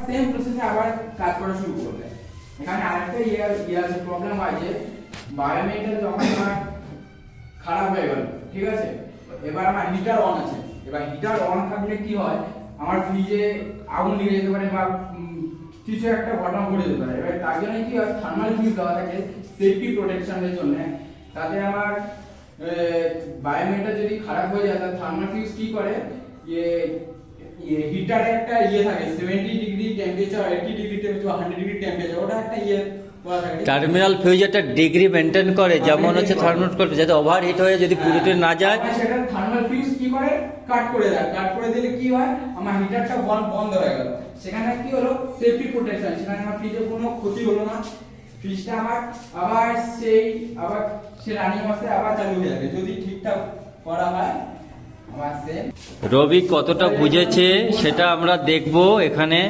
Same প্রসেসে আবার কাজ করা শুরু করবে। এখানে আরেকটা আছে প্রবলেম হয় যে বায়োমেটার যখন আমার খারাপ হয়ে গেল, ঠিক আছে, এবার আমার হিটার অন আছে, এবার হিটার অন থাকলে কি হয়, আমার ফ্রিজে আগুন লেগে যেতে পারে বা কিছু একটা ঘটনা ঘটে যেতে পারে। এবার তার জন্য কি হয়, থার্মাল ফিউজ দেওয়া থাকে সেফটি প্রোটেকশনের জন্য। তাতে আমার বায়োমেটার যদি খারাপ হয়ে যায় তাহলে থার্মাল ফিউজ কি করে, হিটারে একটা থাকে 70 degree temperature, 80 degree temperature, 100 degree temperature, ওটা একটা করা থাকে। টার্মিনাল ফিউজ একটা ডিগ্রি মেনটেন করে, যেমন হচ্ছে থার্মোট করবে যাতে ওভারহিট হয়ে যদি পুরোটা না যায়। সেটা থার্মাল ফিউজ কি করে, কাট করে দেয়। কাট করে দিলে কি হয়, আমার হিটারটা বন্ধ হয়ে গেল। সেখানে কি হলো, সেফটি প্রোটেকশন, সেখানে আমার ফ্রিজের কোনো ক্ষতি হলো না। ফ্রিজটা আমার আবার সে রানিং অবস্থায় আবার চালু হয়ে যাবে যদি ঠিকঠাক করা হয়। আমার সেম রবি কতটা বুঝেছে সেটা আমরা দেখবো এখানে।